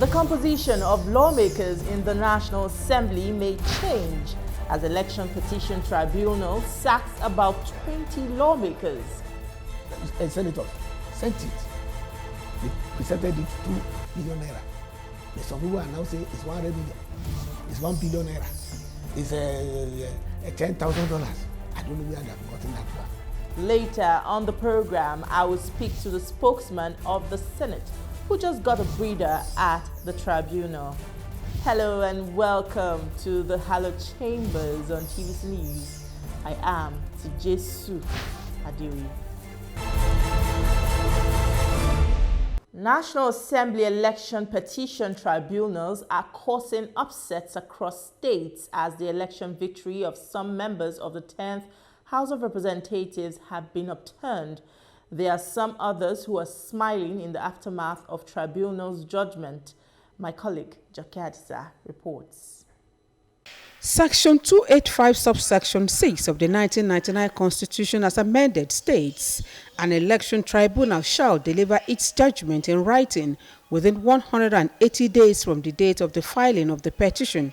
The composition of lawmakers in the National Assembly may change as Election Petition Tribunal sacks about 20 lawmakers. Senators sent it. They presented it 2 billion naira. Some people are now saying it's 100 million. It's 1 billion naira. It's $10,000. I don't know where they have gotten that from. Later on the program, I will speak to the spokesman of the Senate, who just got a breather at the tribunal. Hello and welcome to the Hallowed Chambers on TVC News. I am Tijesu Adeoye. National Assembly election petition tribunals are causing upsets across states as the election victory of some members of the 10th House of Representatives have been upturned. There are some others who are smiling in the aftermath of tribunal's judgment. My colleague, Jakadisa, reports. Section 285, subsection 6 of the 1999 Constitution as amended states, an election tribunal shall deliver its judgment in writing within 180 days from the date of the filing of the petition.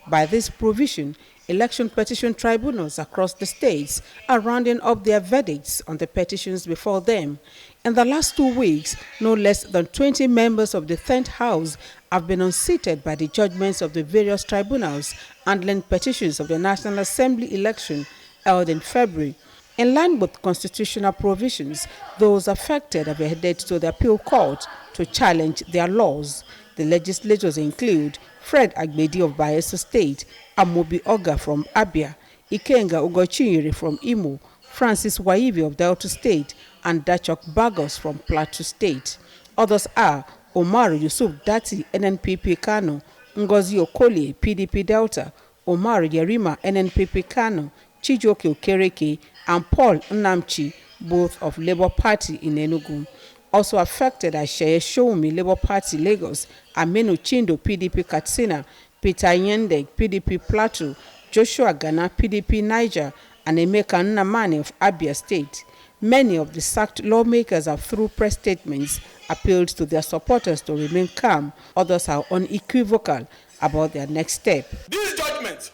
By this provision, election petition tribunals across the states are rounding up their verdicts on the petitions before them. In the last 2 weeks, no less than 20 members of the 10th House have been unseated by the judgments of the various tribunals handling petitions of the National Assembly election held in February. In line with constitutional provisions, those affected have headed to the appeal court to challenge their laws. The legislators include Fred Agbedi of Bayelsa State, Amobi Oga from Abia, Ikenga Ugochinyere from Imo, Francis Waibi of Delta State, and Dachok Bagos from Plateau State. Others are Omar Yusuf Dati, NNPP Kano, Ngozi Okoli, PDP Delta, Omar Yerima, NNPP Kano, Chijoke Okereke, and Paul Nnamchi, both of Labour Party in Enugu. Also affected are Sheye Shoumi, Labour Party Lagos, Aminu Chindo, PDP Katsina, Peter Yendek, PDP Plateau, Joshua Gana, PDP Niger, and Emeka Nnamani of Abia State. Many of the sacked lawmakers have, through press statements, appealed to their supporters to remain calm. Others are unequivocal about their next step. This judgment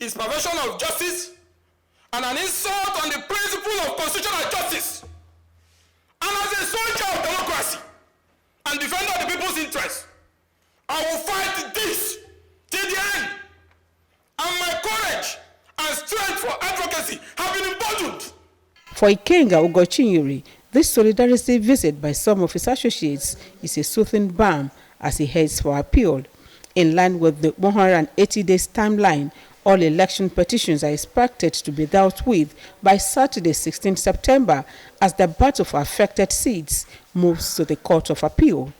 is perversion of justice and an insult on the principle of constitutional justice. And as a soldier of democracy and defender of the people's interests, I will fight this till the end. And my courage and strength for advocacy have been emboldened. For Ikenga Ugochinyere, this solidarity visit by some of his associates is a soothing balm as he heads for appeal. In line with the 180 days timeline, all election petitions are expected to be dealt with by Saturday, 16 September, as the battle for affected seats moves to the Court of Appeal.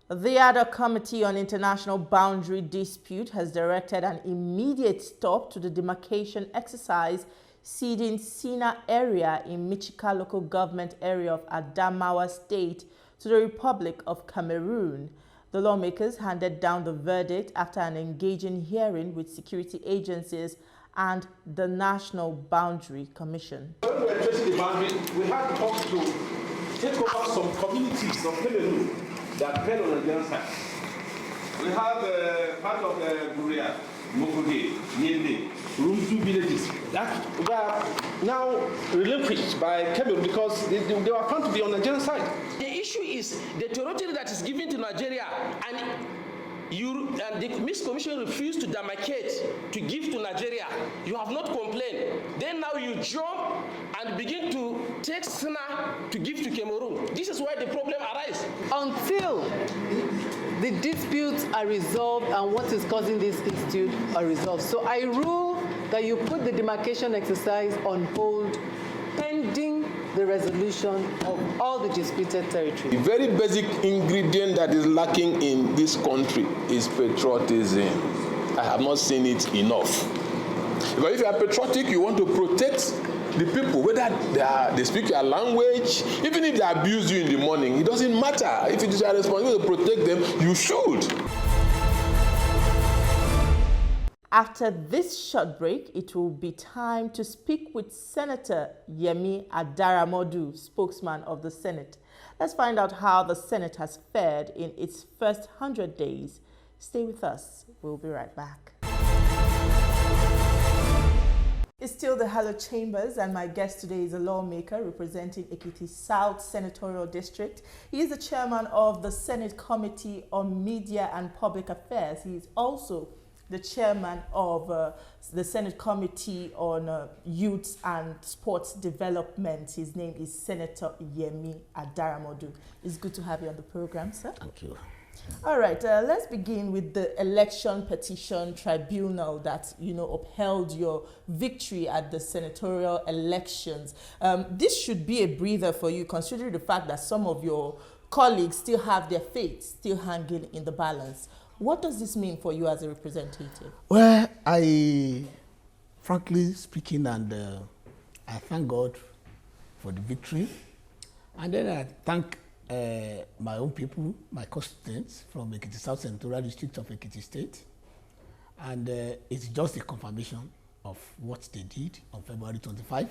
The Ad hoc Committee on International Boundary Dispute has directed an immediate stop to the demarcation exercise ceding Sina area in Michika local government area of Adamawa State to the Republic of Cameroon. The lawmakers handed down the verdict after an engaging hearing with security agencies and the National Boundary Commission. When we were tracing the boundary, we had talks to take over some communities of Cameroon that fell on the Nigerian side. We have part of Buria, Mokoge, Niende, Rumzu villages that were now relinquished by Cameroon because they were found to be on the Nigerian side. The issue is the territory that is given to Nigeria and the Mixed Commission refused to demarcate to give to Nigeria. You have not complained. Then now you jump and begin to take Sina to give to Cameroon. This is why the problem arises. Until the disputes are resolved and what is causing this dispute are resolved. So I rule that you put the demarcation exercise on hold pending the resolution of all the disputed territory. The very basic ingredient that is lacking in this country is patriotism. I have not seen it enough. Because if you are patriotic, you want to protect the people, whether they speak your language, even if they abuse you in the morning, it doesn't matter. If it is your responsibility to protect them, you should. After this short break, it will be time to speak with Senator Yemi Adaramodu, spokesman of the Senate. Let's find out how the Senate has fared in its first 100 days. Stay with us. We'll be right back. It's still the Hello Chambers, and my guest today is a lawmaker representing Ekiti South Senatorial District. He is the chairman of the Senate Committee on Media and Public Affairs. He is also the chairman of the Senate Committee on Youth and Sports Development. His name is Senator Yemi Adaramodu. It's good to have you on the program, sir. Thank you. All right, let's begin with the election petition tribunal that, upheld your victory at the senatorial elections. This should be a breather for you, considering the fact that some of your colleagues still have their fate still hanging in the balance. What does this mean for you as a representative? Well, frankly speaking, and I thank God for the victory. And then I thank my own people, my constituents from Ekiti South Senatorial District of Ekiti State. And it's just a confirmation of what they did on February 25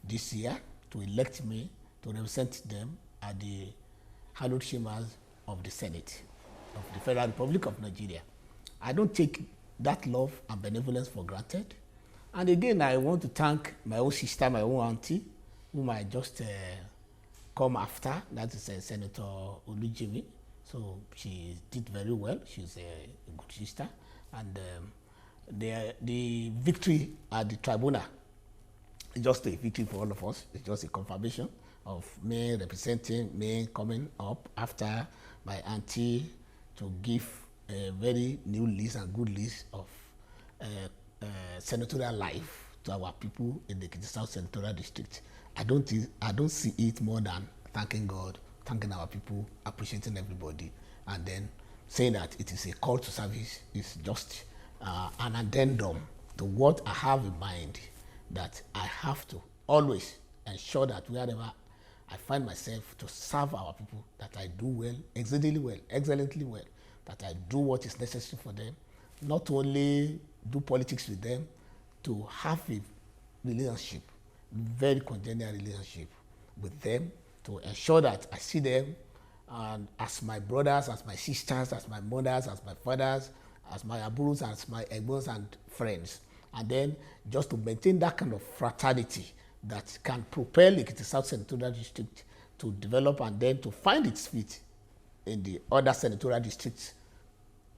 this year to elect me to represent them at the hallowed chambers of the Senate of the Federal Republic of Nigeria. I don't take that love and benevolence for granted. And again, I want to thank my own sister, my own auntie, whom I just come after. That is Senator Olujimi. So she did very well. She's a good sister. And the victory at the tribunal is just a victory for all of us. It's just a confirmation of me representing, me coming up after my auntie to give a very new list and good list of senatorial life to our people in the Ekiti South Senatorial District. I don't see it more than thanking God, thanking our people, appreciating everybody, and then saying that it is a call to service. It's just an addendum to what I have in mind, that I have to always ensure that wherever I find myself to serve our people, that I do well, excellently well, that I do what is necessary for them, not only do politics with them, to have a relationship, very congenial relationship with them, to ensure that I see them as my brothers, as my sisters, as my mothers, as my fathers, as my aburos, as my egbons and friends. And then just to maintain that kind of fraternity that can propel Ekiti South Senatorial District to develop and then to find its feet in the other senatorial districts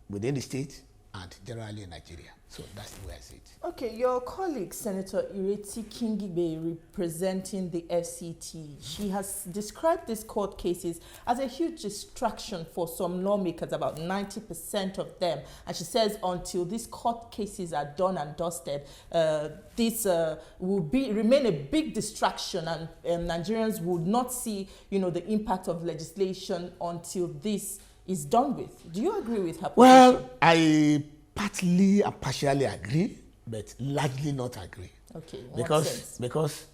within the state and generally in Nigeria. So that's the way I see it. Okay, your colleague, Senator Ireti Kingibe, representing the FCT, she has described these court cases as a huge distraction for some lawmakers, about 90% of them. And she says until these court cases are done and dusted, this will remain a big distraction, and Nigerians would not see, the impact of legislation until this is done with. Do you agree with her position? Well, I partly and partially agree, but largely not agree. Okay, because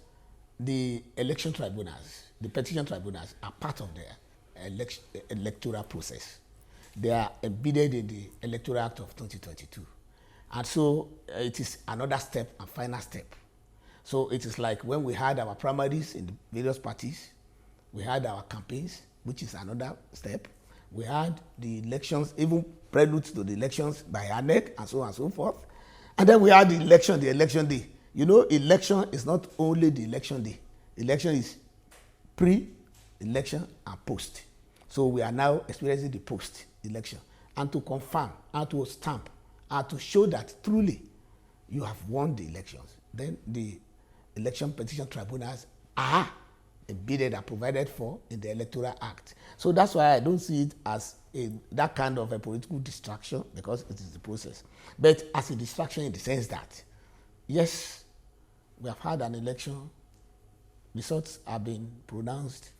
the election tribunals, the petition tribunals are part of the electoral process. They are embedded in the Electoral Act of 2022. And so it is another step and final step. So it is like when we had our primaries in the various parties, we had our campaigns, which is another step. We had the elections, even prelude to the elections by ANEC and so on and so forth. And then we had the election day. Election is not only the election day. Election is pre-election and post. So we are now experiencing the post-election. And to confirm, and to stamp, and to show that truly you have won the elections, then the election petition tribunals are embedded and provided for in the Electoral Act. So that's why I don't see it as that kind of a political distraction, because it is the process. But as a distraction in the sense that, yes, we have had an election, results have been pronounced,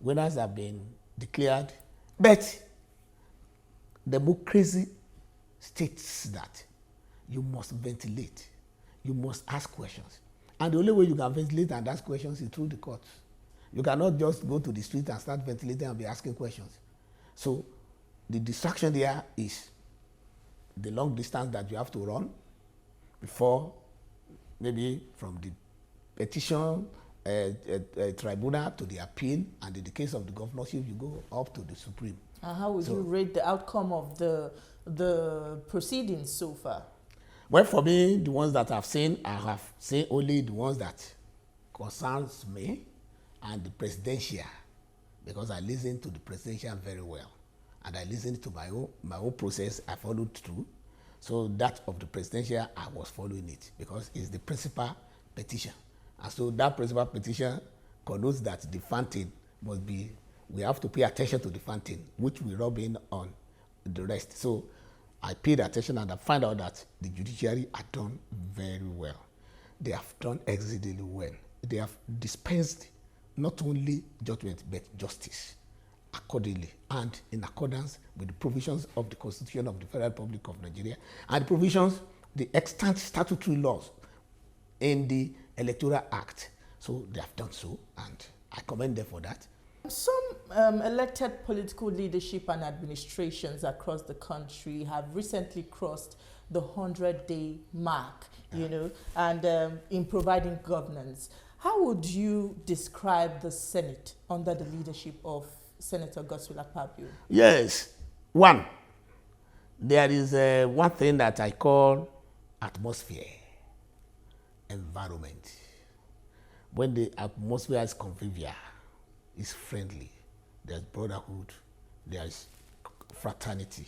winners have been declared, but democracy states that you must ventilate, you must ask questions. And the only way you can ventilate and ask questions is through the courts. You cannot just go to the street and start ventilating and be asking questions. So the distraction there is the long distance that you have to run before, maybe from the petition tribunal to the appeal, and in the case of the governorship, you go up to the Supreme. How would you rate the outcome of the proceedings so far? Well, for me, the ones that I've seen, I have seen only the ones that concerns me and the presidential, because I listened to the presidential very well, and I listened to my own process. I followed through. So that of the presidential, I was following it because it's the principal petition. And so that principal petition connotes that the fountain must be, we have to pay attention to the fountain, which we rub in on the rest. So I paid attention and I found out that the judiciary had done very well. They have done exceedingly well. They have dispensed not only judgment, but justice accordingly and in accordance with the provisions of the Constitution of the Federal Republic of Nigeria and the provisions, the extant statutory laws in the Electoral Act. So they have done so, and I commend them for that. Some elected political leadership and administrations across the country have recently crossed the 100-day mark, you know, and in providing governance. How would you describe the Senate under the leadership of Senator Godswill Akpabio? Yes. One, there is one thing that I call atmosphere, environment. When the atmosphere is convivial, is friendly, there's brotherhood, there's fraternity.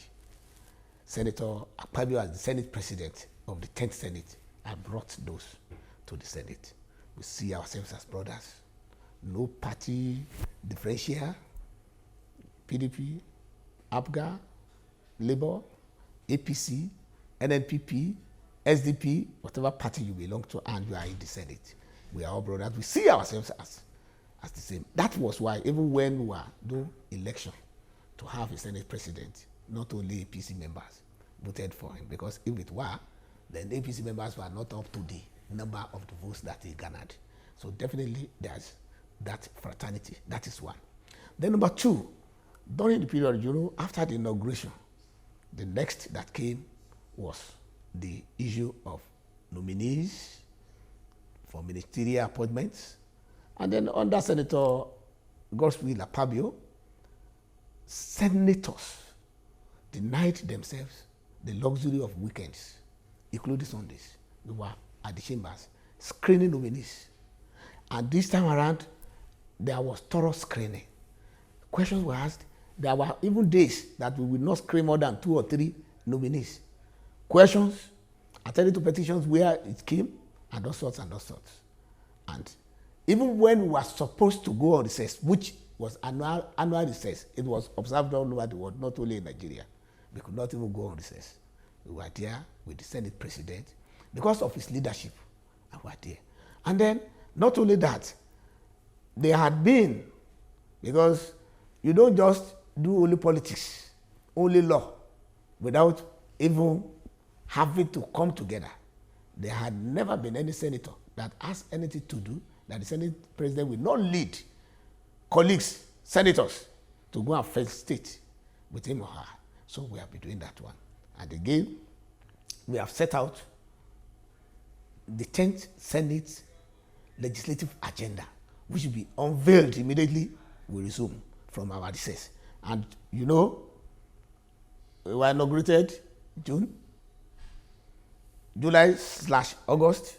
Senator Akpabio, as the Senate President of the 10th Senate, has brought those to the Senate. We see ourselves as brothers. No party differential. PDP, APGA, Labour, APC, NNPP, SDP, whatever party you belong to, and you are in the Senate. We are all brothers. We see ourselves as the same. That was why, even when we were doing election to have a Senate President, not only APC members voted for him, because if it were, then the APC members were not up to the number of the votes that he garnered. So definitely there's that fraternity. That is one. Then number two, during the period, you know, after the inauguration, the next that came was the issue of nominees for ministerial appointments. And then under Senator Godswill Akpabio, senators denied themselves the luxury of weekends, including Sundays. We were at the chambers screening nominees. And this time around, there was thorough screening. Questions were asked. There were even days that we would not screen more than 2 or 3 nominees. Questions, attending to petitions where it came, and all sorts and all sorts. And even when we were supposed to go on recess, which was annual recess, it was observed all over the world, not only in Nigeria. We could not even go on recess. We were there with the Senate President because of his leadership. And we were there. And then, not only that, there had been, because you don't just do only politics, only law, without even having to come together. There had never been any senator that asked anything to do that the Senate President will not lead colleagues, senators, to go and felicitate with him or her. So we have been doing that one. And again, we have set out the 10th Senate legislative agenda, which will be unveiled immediately we resume from our recess. And you know, we were inaugurated July/August.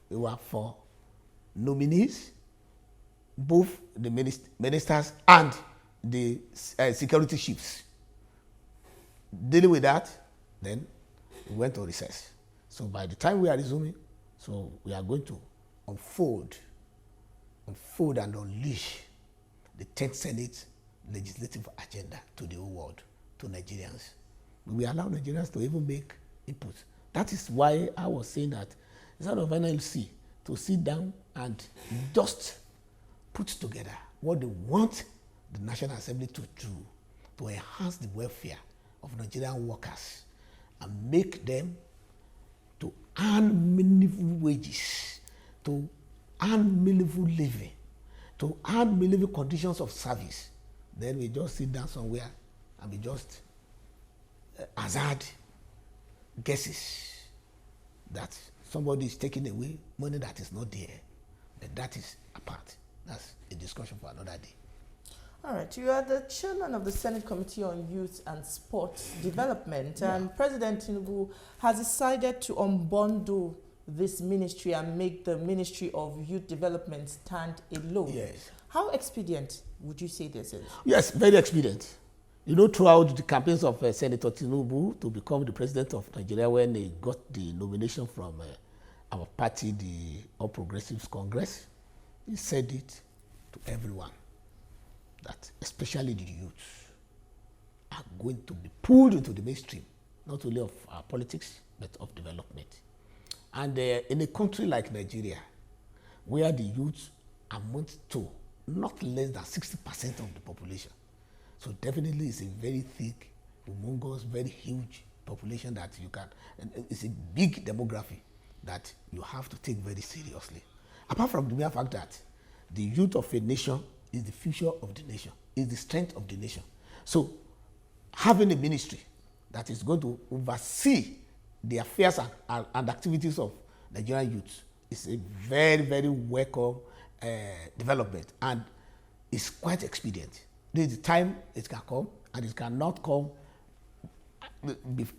We were for nominees, both the ministers and the security chiefs. Dealing with that, then we went to recess. So by the time we are resuming, so we are going to unfold and unleash the 10th Senate legislative agenda to the whole world, to Nigerians. We allow Nigerians to even make input. That is why I was saying that instead of NLC to sit down and just put together what they want the National Assembly to do to enhance the welfare of Nigerian workers and make them to earn meaningful wages, to earn meaningful living, to earn meaningful conditions of service. Then we just sit down somewhere and we just hazard guesses that somebody is taking away money that is not there. But that is apart. That's a discussion for another day. All right, you are the chairman of the Senate Committee on Youth and Sports Development, and President Tinubu has decided to unbundle this ministry and make the Ministry of Youth Development stand alone. Yes. How expedient would you say this is? Yes, very expedient. You know, throughout the campaigns of Senator Tinubu to become the president of Nigeria, when he got the nomination from our party, the All Progressives Congress, he said it to everyone, that especially the youth are going to be pulled into the mainstream, not only of our politics, but of development. And in a country like Nigeria, where the youth amount to not less than 60% of the population, so definitely it's a very thick, humongous, very huge population that you can, and it's a big demography that you have to take very seriously. Apart from the mere fact that the youth of a nation is the future of the nation, is the strength of the nation. So having a ministry that is going to oversee the affairs and activities of Nigerian youth is a very, very welcome development, and it's quite expedient. There is the time it can come, and it cannot come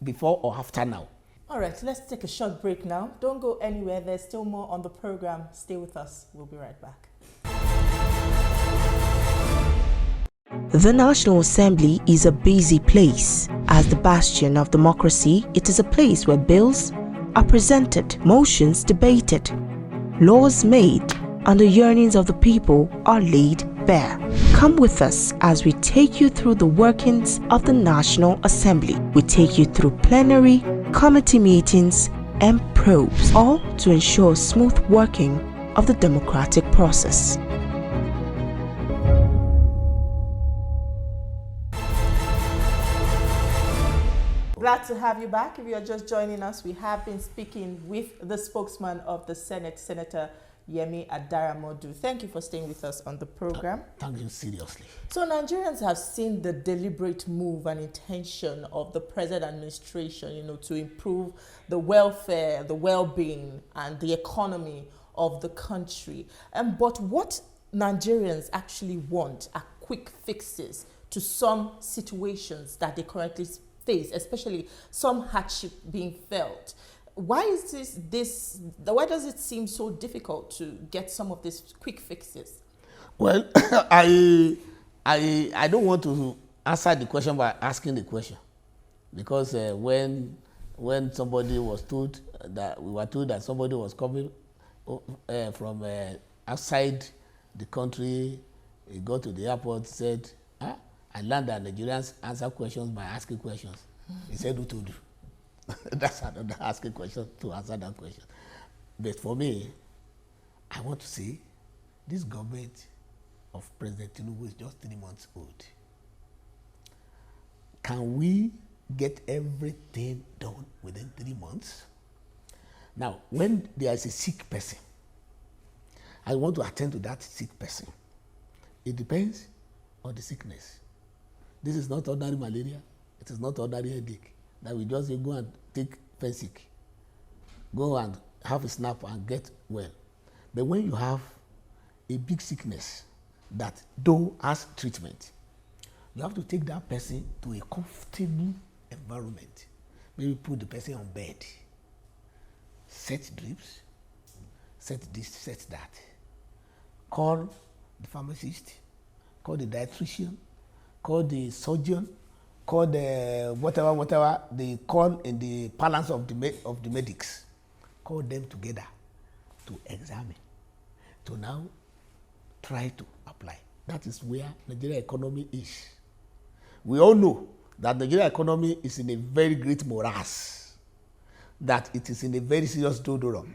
before or after now. All right, let's take a short break now. Don't go anywhere. There's still more on the program. Stay with us. We'll be right back. The National Assembly is a busy place. As the bastion of democracy, it is a place where bills are presented, motions debated, laws made, and the yearnings of the people are laid bare. Come with us as we take you through the workings of the National Assembly. We take you through plenary, committee meetings, and probes, all to ensure smooth working of the democratic process. Glad to have you back. If you are just joining us, we have been speaking with the spokesman of the Senate, Senator Yemi Adaramodu. Thank you for staying with us on the program. Thank you seriously. So Nigerians have seen the deliberate move and intention of the present administration, to improve the welfare, the well-being, and the economy of the country. But what Nigerians actually want are quick fixes to some situations that they currently face, especially some hardship being felt. Why is why does it seem so difficult to get some of these quick fixes? Well, I don't want to answer the question by asking the question, because when somebody was told that we were told that somebody was coming from outside the country, he got to the airport, said, I learned that Nigerians answer questions by asking questions. He said, who told you? That's another asking question to answer that question. But for me, I want to say this government of President Tinubu is just 3 months old. Can we get everything done within 3 months? Now, when there is a sick person, I want to attend to that sick person. It depends on the sickness. This is not ordinary malaria. It is not ordinary headache. That we just go and take Fensic, go and have a snap and get well. But when you have a big sickness that though has treatment, you have to take that person to a comfortable environment. Maybe put the person on bed, set drips, set this, set that. Call the pharmacist, call the dietitian, call the surgeon, call the whatever they call in the parlance of the medics. Call them together to examine, to now try to apply. That is where Nigeria economy is. We all know that Nigeria economy is in a very great morass, that it is in a very serious doldrum,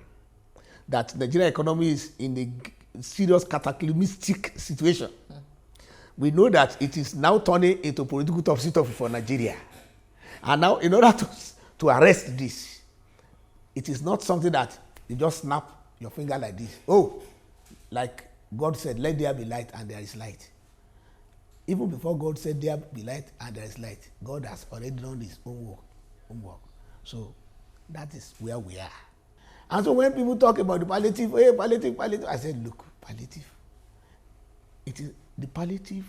that Nigeria economy is in a serious cataclysmic situation. We know that it is now turning into political topsy-turvy for Nigeria. And now, in order to arrest this, it is not something that you just snap your finger like this. Oh, like God said, let there be light, and there is light. Even before God said there be light and there is light, God has already done his own work. So that is where we are. And so when people talk about the palliative, hey, palliative, palliative, I said, look, palliative. It is the palliative.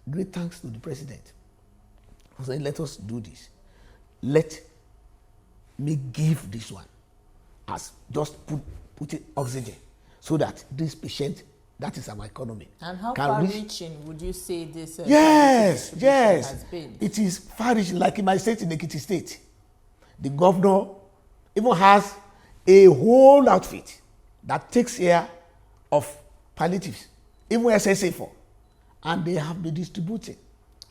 Great thanks to the president for saying, let us do this. Let me give this one as just putting oxygen so that this patient, that is our economy. And how far-reaching would you say this yes, has been? It is far-reaching. Like in my state, in Ekiti State, the governor even has a whole outfit that takes care of palliatives, even SSA for. And they have been distributed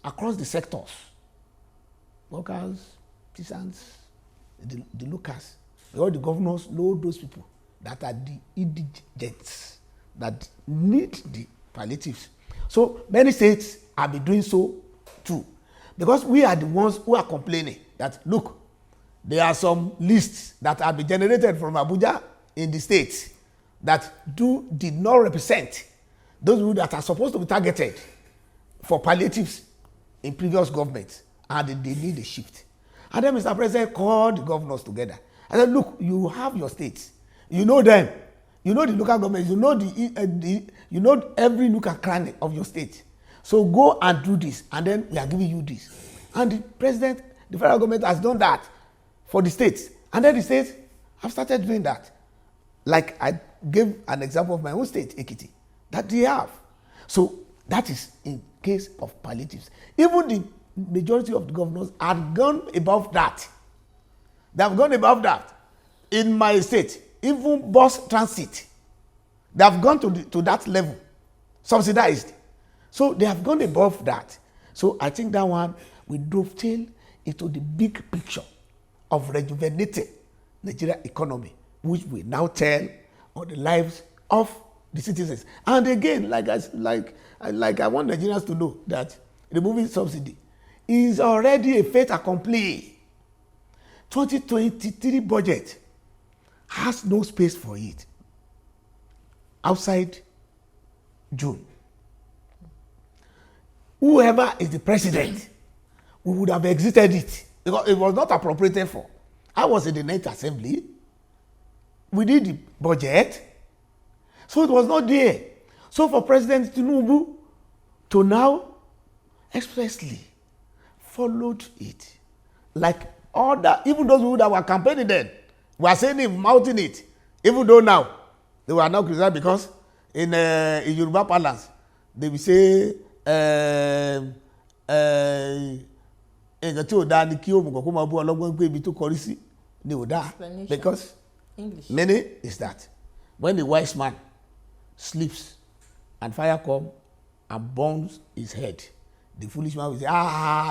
across the sectors. Workers, peasants, the locals. All the governors know those people that are the indigents that need the palliatives. So many states have been doing so too. Because we are the ones who are complaining that, look, there are some lists that have been generated from Abuja in the states that did not represent those people that are supposed to be targeted for palliatives in previous governments, and they need a shift. And then Mr. President called the governors together. I said, look, you have your states. You know them. You know the local governments. You know you know every nook and cranny of your state. So go and do this, and then we are giving you this. And the president, the federal government has done that for the states. And then the states have started doing that. Like I gave an example of my own state, Ekiti, that they have. So that is in case of palliatives. Even the majority of the governors have gone above that. They have gone above that. In my state, even bus transit, they have gone to that level, subsidized. So they have gone above that. So I think that one will dovetail into the big picture of rejuvenating Nigeria economy, which will now tell on the lives of the citizens. And again, like I want Nigerians to know that removing subsidy is already a fait accompli. 2023 budget has no space for it outside June. Whoever is the president, we would have exited it because it was not appropriated for. I was in the Ninth Assembly. We did the budget. So it was not there. So for President Tinubu to now expressly followed it, like other, even those who that were campaigning then, were saying him, mouthing it, even though now they were now criticized because in Yoruba parlance, they will say, because English. many is that when the wise man sleeps and fire come and burns his head, the foolish man will say,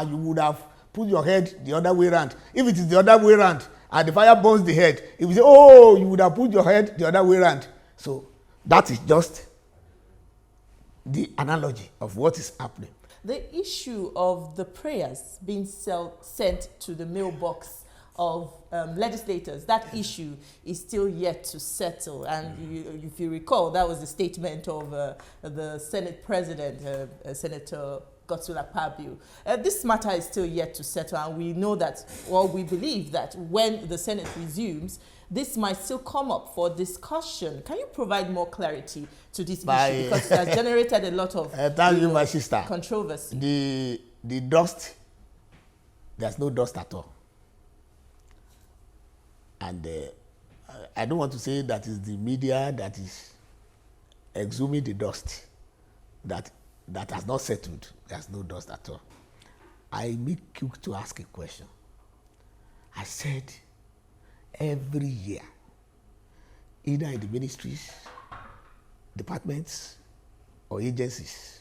you would have put your head the other way around. If it is the other way around and the fire burns the head, he will say, you would have put your head the other way around. So that is just the analogy of what is happening. The issue of the prayers being sent to the mailbox of legislators, that issue is still yet to settle. And if you recall, that was the statement of the Senate President, Senator Godswill Akpabio. This matter is still yet to settle, and we know that, we believe that when the Senate resumes, this might still come up for discussion. Can you provide more clarity to this issue? Because it has generated a lot of my sister, controversy. The dust, there's no dust at all. And I don't want to say that is the media that is exhuming the dust that has not settled. There's no dust at all. I make you to ask a question. I said every year, either in the ministries, departments, or agencies,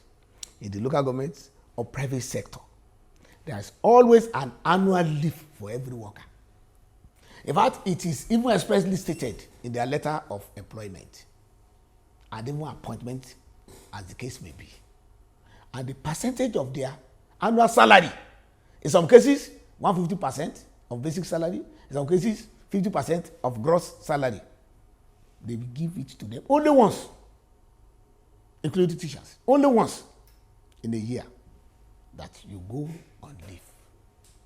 in the local governments or private sector, there's always an annual leave for every worker. In fact, it is even expressly stated in their letter of employment and even appointment, as the case may be. And the percentage of their annual salary, in some cases, 150% of basic salary, in some cases, 50% of gross salary, they will give it to them only once, including teachers, only once in a year that you go on leave.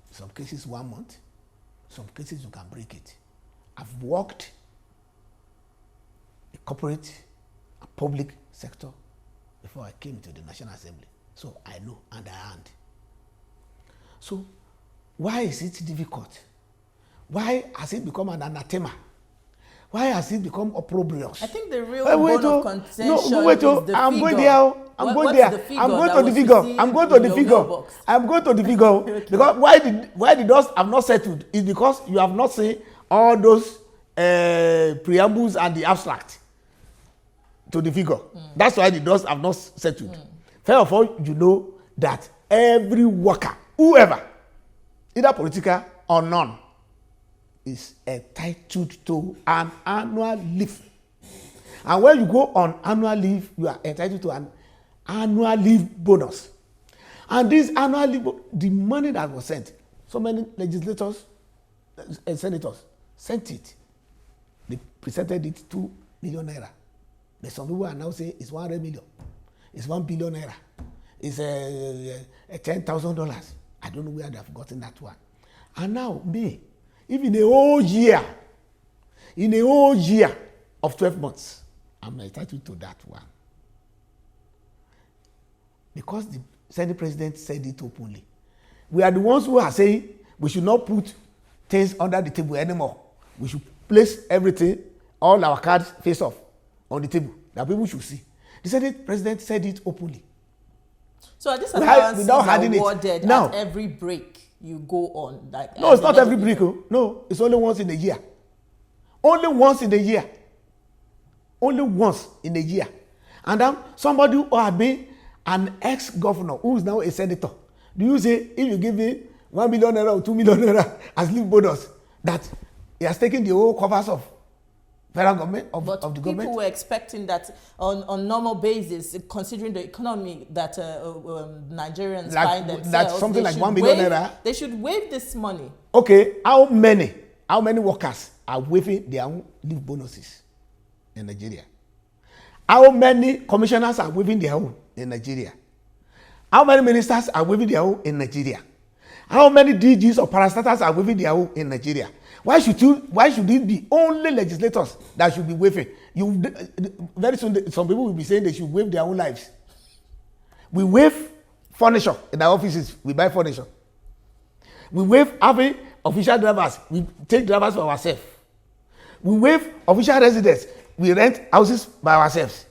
In some cases, 1 month. Some cases you can break it. I've worked in corporate and public sector before I came to the National Assembly. So I know underhand. So why is it difficult? Why has it become an anathema? Why has it become opprobrious? I think the real bone of contention is the figure. I'm going there. I'm going there. I'm going to the figure. I'm going to the figure. I'm going to the figure. Okay. Because why the dust have not settled is because you have not seen all those preambles and the abstract to the figure. That's why the dust have not settled. First of all, you know that every worker, whoever, either political or none, is entitled to an annual leave. And when you go on annual leave, you are entitled to an annual leave bonus. And this annual leave, the money that was sent, so many legislators and senators sent it. They presented it 2 million naira. But some people are now saying it's 100 million. It's 1 billion naira. It's $10,000. I don't know where they have gotten that one. And now me, even a whole year, in a whole year of 12 months, I'm entitled to that one. Because the Senate President said it openly. We are the ones who are saying we should not put things under the table anymore. We should place everything, all our cards face off on the table that people should see. The Senate President said it openly. So this allowance is awarded at every break you go on. Like, no, it's not every break. No, it's only once in a year. Only once in a year. Only once in a year. And then somebody who has been an ex-governor who is now a senator, do you say if you give me 1 million naira or 2 million naira as leave bonus, that he has taken the whole covers of federal government, of the government? But people were expecting that on normal basis, considering the economy that Nigerians find themselves, that's something like 1 million naira. They should waive this money. Okay, how many workers are waiving their own leave bonuses in Nigeria? How many commissioners are waiving their own in Nigeria? How many ministers are waiving their own in Nigeria? How many DGs or parastatals are waiving their own in Nigeria? Why should it be only legislators that should be waiving? Very soon, some people will be saying they should waive their own lives. We waive furniture in our offices. We buy furniture. We waive having official drivers. We take drivers for ourselves. We waive official residence. We rent houses by ourselves.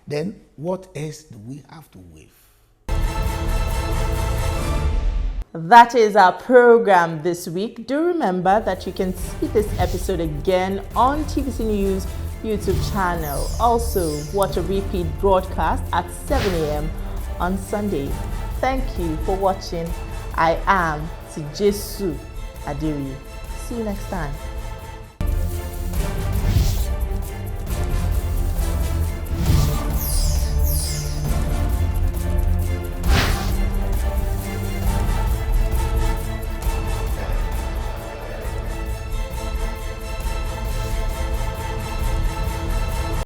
Then what else do we have to waive? That is our program this week. Do remember that you can see this episode again on TVC News YouTube channel. Also, watch a repeat broadcast at 7 a.m. on Sunday. Thank you for watching. I am Tijesu Adeoye. See you next time.